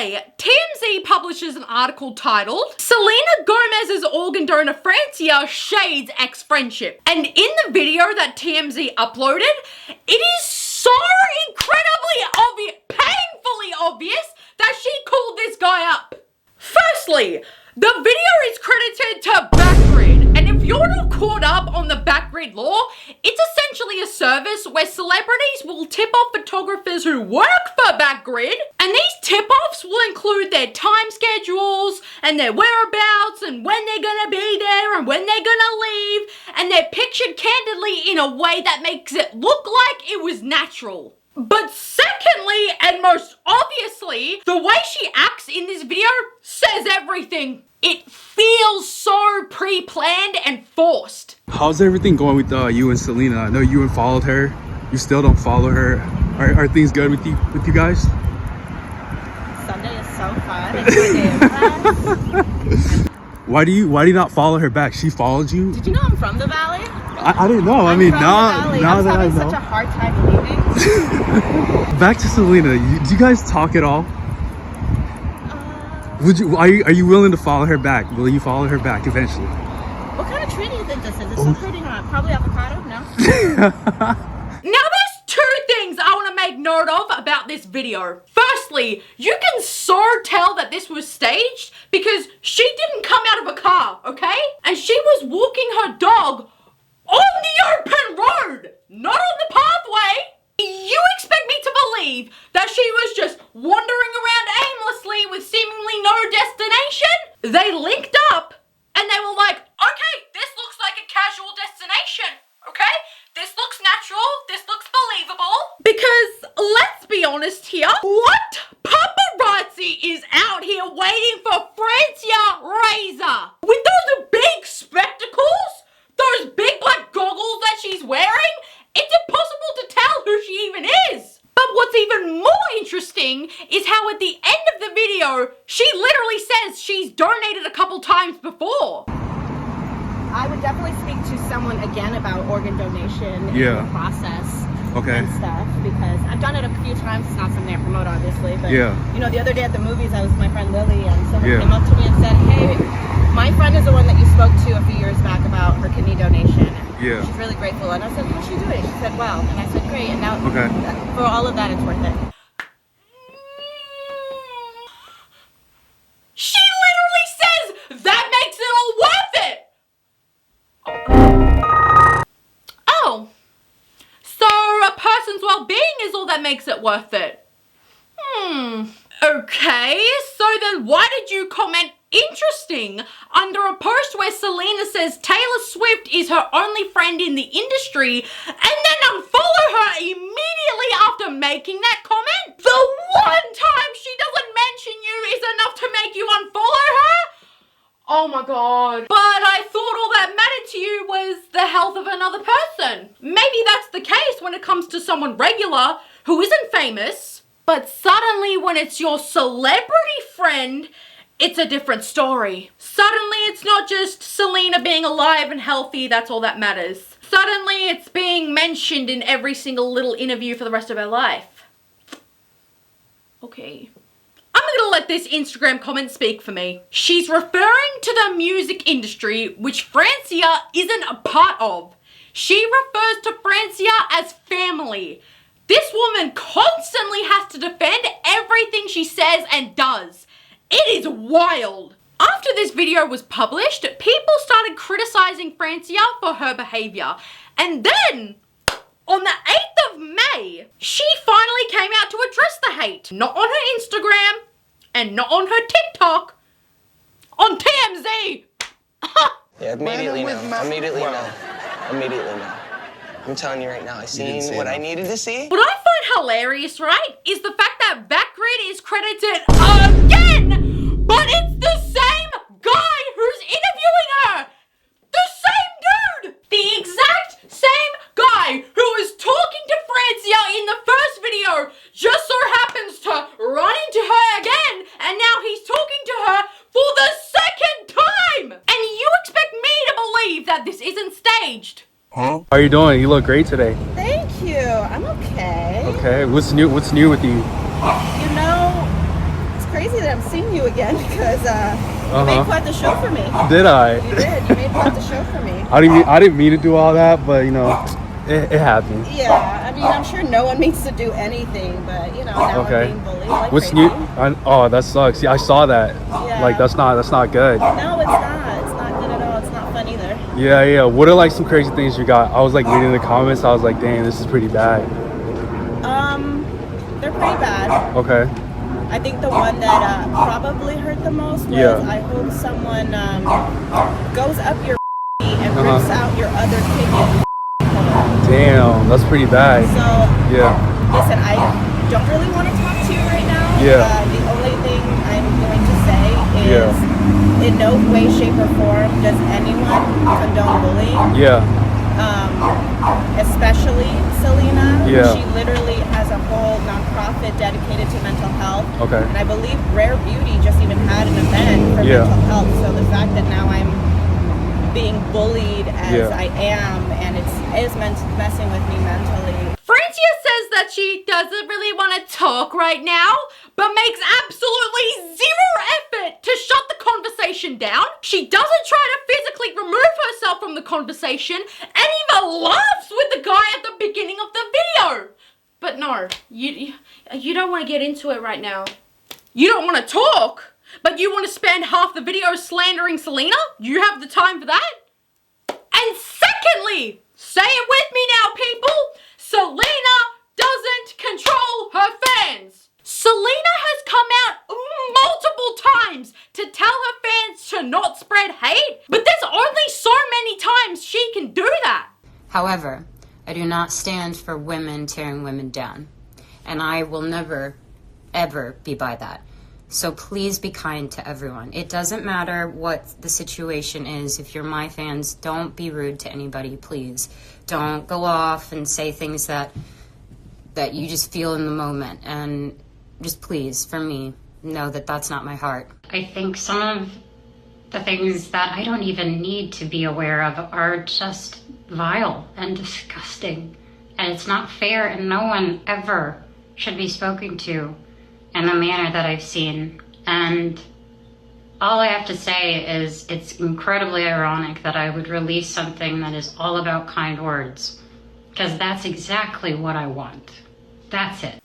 Monday, TMZ publishes an article titled Selena Gomez's organ donor Francia shades ex-friendship. And in the video that TMZ uploaded, it is so incredibly painfully obvious that she called this guy up. Firstly, the video is credited to Backgrid, and if you're not caught up on the Backgrid lore, it's essentially a service where celebrities will tip off photographers who work for Backgrid, and these tip-offs will include their time schedules, and their whereabouts, and when they're gonna be there, and when they're gonna leave, and they're pictured candidly in a way that makes it look like it was natural. But secondly, and most obviously, the way she acts in this video says everything. It feels so pre-planned and forced. How's everything going with you and Selena? I know you unfollowed her. You still don't follow her. Are things good with you guys? Sunday is so fun. It's my day of rest. Why do you not follow her back? She followed you? Did you know I'm from the Valley? I didn't know. I mean, now that I know. I'm having such a hard time leaving. Back to Selena. Do you guys talk at all? Are you willing to follow her back? Will you follow her back eventually? What kind of tree do you think this is? It's so pretty. Probably avocado? No? Now there's two things I want to make note of about this video. Firstly, you can so tell that this was staged because she didn't come out of a car, okay? And she was walking her dog on the open road, not on the pathway. You expect me to believe that she was just wandering around aimlessly with seemingly no destination? They linked up and they were like, okay, this looks like a casual destination, okay? This looks natural, this looks believable. Because let's be honest here, what paparazzi is out here waiting for Francia Razor? With those big spectacles, those big black goggles that she's wearing, it's impossible to tell who she even is. But what's even more interesting is how at the end of the video, she literally says she's donated a couple times before. I would definitely speak to someone again about organ donation and the process and stuff, because I've done it a few times. It's not something I promote, obviously, but you know, the other day at the movies, I was with my friend Lily, and someone came up to me and said, hey, my friend is the one that you spoke to a few years back about her kidney donation. She's really grateful. And I said, how's she doing? She said, well. And I said, great. And now for all of that, it's worth it. She literally says that makes it all worth it. Oh. So a person's well-being is all that makes it worth it. Okay, so then why did you comment interesting under a post where Selena says Taylor Swift is her only friend in the industry and then unfollow her immediately after making that comment? The one time she doesn't mention you is enough to make you unfollow her? Oh my god. But I thought all that mattered to you was the health of another person. Maybe that's the case when it comes to someone regular who isn't famous, but suddenly when it's your celebrity friend, it's a different story. Suddenly it's not just Selena being alive and healthy, that's all that matters. Suddenly it's being mentioned in every single little interview for the rest of her life. Okay. I'm gonna let this Instagram comment speak for me. She's referring to the music industry, which Francia isn't a part of. She refers to Francia as family. This woman constantly has to defend everything she says and does. It is wild. After this video was published, people started criticizing Francia for her behavior. And then, on the 8th of May, she finally came out to address the hate. Not on her Instagram, and not on her TikTok, on TMZ. Yeah, immediately no. Immediately no. Immediately no. I'm telling you right now, I seen what I needed to see. What I find hilarious, right, is the fact that Backgrid is credited again, but it's the same guy who's interviewing her. The same dude. The exact same guy who was talking to Francia in the first video just so happens to run into her again, and now he's talking to her for the second time. And you expect me to believe that this isn't staged? How are you doing? You look great today. Thank you. I'm okay. Okay. What's new with you? You know, it's crazy. crazy that I'm seeing you again because you made quite the show for me. Did I? You did. You made quite the show for me. I didn't mean to do all that, but you know, it happened. Yeah, I mean, I'm sure no one means to do anything, but you know, now I'm being bullied like What's crazy. new? Oh, that sucks. Yeah, I saw that. Yeah. Like that's not good. No, it's not. It's not good at all. It's not fun either. Yeah. What are like some crazy things you got? I was like reading the comments. I was like, dang, this is pretty bad. They're pretty bad. Okay. I think the one that probably hurt the most was I hope someone goes up your and rips out your other kidney. Damn, that's pretty bad. So listen, I don't really want to talk to you right now. The only thing I'm going to say is in no way, shape, or form does anyone condone bullying. Especially Selena. She literally has a whole nonprofit dedicated to mental health. And I believe Rare Beauty just even had an event for mental health. So the fact that now I'm being bullied as I am, and it is messing with me mentally. Francia says that she doesn't really want to talk right now, but makes absolutely zero effort to shut the conversation down. She doesn't try to physically remove herself from the conversation, and even laughs with the guy at the beginning of the video. But no, you don't want to get into it right now. You don't want to talk, but you want to spend half the video slandering Selena? You have the time for that? And secondly, say it with me now, people, Selena doesn't control her fans. Selena has come out multiple times to tell her fans to not spread hate, but there's only so many times she can do that. However, I do not stand for women tearing women down, and I will never, ever be by that. So please be kind to everyone. It doesn't matter what the situation is. If you're my fans, don't be rude to anybody, please. Don't go off and say things that you just feel in the moment. And just please, for me, know that that's not my heart. I think some of the things that I don't even need to be aware of are just vile and disgusting. And it's not fair, and no one ever should be spoken to in the manner that I've seen. And all I have to say is it's incredibly ironic that I would release something that is all about kind words, because that's exactly what I want. That's it.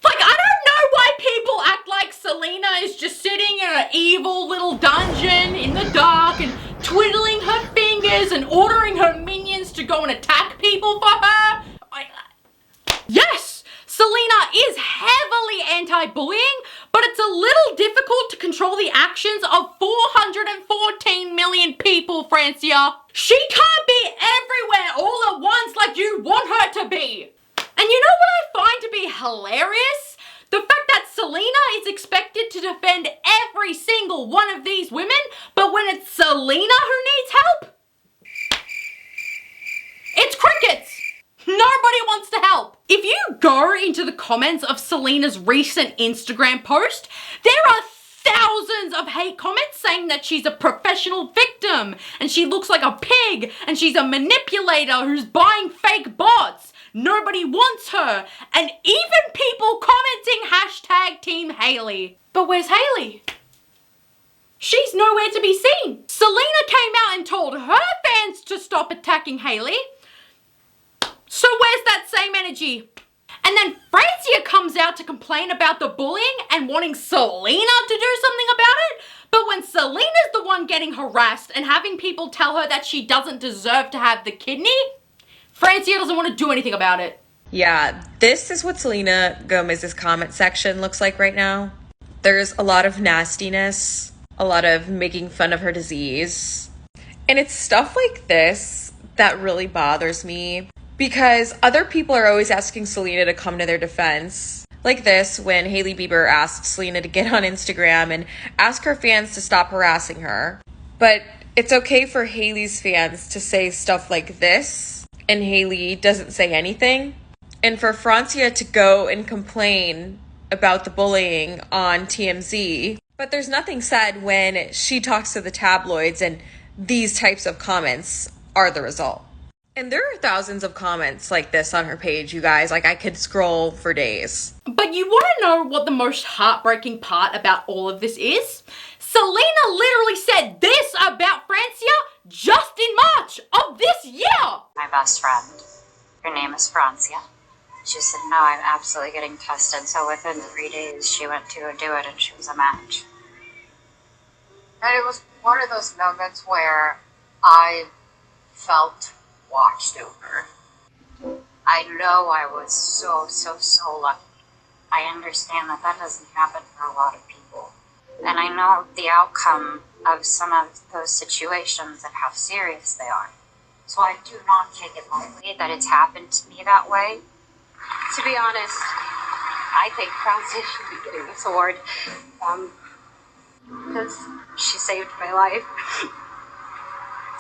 Like, I don't know why people act like Selena is just sitting in an evil little dungeon in the dark and twiddling her fingers and ordering her minions to go and attack people for her. Yes, Selena is heavily anti-bullying, but it's a little difficult to control the actions of 414 million people, Francia. She can't be everywhere all at once like you want her to be. And you know what I find to be hilarious? The fact that Selena is expected to defend every single one of these women, but when it's Selena who needs help, it's crickets. Nobody wants to help. If you go into the comments of Selena's recent Instagram post, there are thousands of hate comments saying that she's a professional victim and she looks like a pig and she's a manipulator who's buying fake bots. Nobody wants her. And even people commenting hashtag Team Hayley. But where's Hayley? She's nowhere to be seen. Selena came out and told her fans to stop attacking Hayley. So where's that same energy? And then Francia comes out to complain about the bullying and wanting Selena to do something about it. But when Selena's the one getting harassed and having people tell her that she doesn't deserve to have the kidney, Francia doesn't want to do anything about it. Yeah, this is what Selena Gomez's comment section looks like right now. There's a lot of nastiness, a lot of making fun of her disease. And it's stuff like this that really bothers me, because other people are always asking Selena to come to their defense. Like this, when Hailey Bieber asked Selena to get on Instagram and ask her fans to stop harassing her. But it's okay for Hailey's fans to say stuff like this, and Hailey doesn't say anything. And for Francia to go and complain about the bullying on TMZ, but there's nothing said when she talks to the tabloids and these types of comments are the result. And there are thousands of comments like this on her page, you guys. Like, I could scroll for days. But you want to know what the most heartbreaking part about all of this is? Selena literally said this about Francia just in March of this year. My best friend, her name is Francia. She said, no, I'm absolutely getting tested. So within 3 days, she went to go do it and she was a match. And it was one of those moments where I felt watched over. I know I was so lucky. I understand that that doesn't happen for a lot of people. And I know the outcome of some of those situations and how serious they are. So I do not take it lightly that it's happened to me that way. To be honest, I think Francia should be getting this award. Because she saved my life.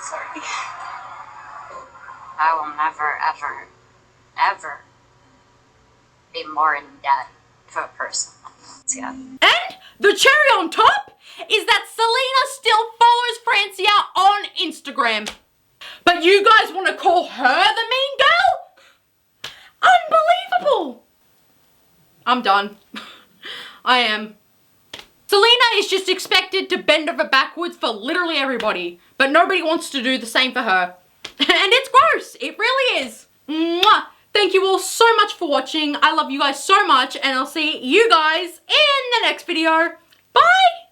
Sorry. I will never, ever be more in debt to a person like Francia. And the cherry on top is that Selena still follows Francia on Instagram. But you guys want to call her the mean girl? Unbelievable! I'm done. I am. Selena is just expected to bend over backwards for literally everybody, but nobody wants to do the same for her. And it's gross. It really is. Mwah! Thank you all so much for watching. I love you guys so much, and I'll see you guys in the next video. Bye!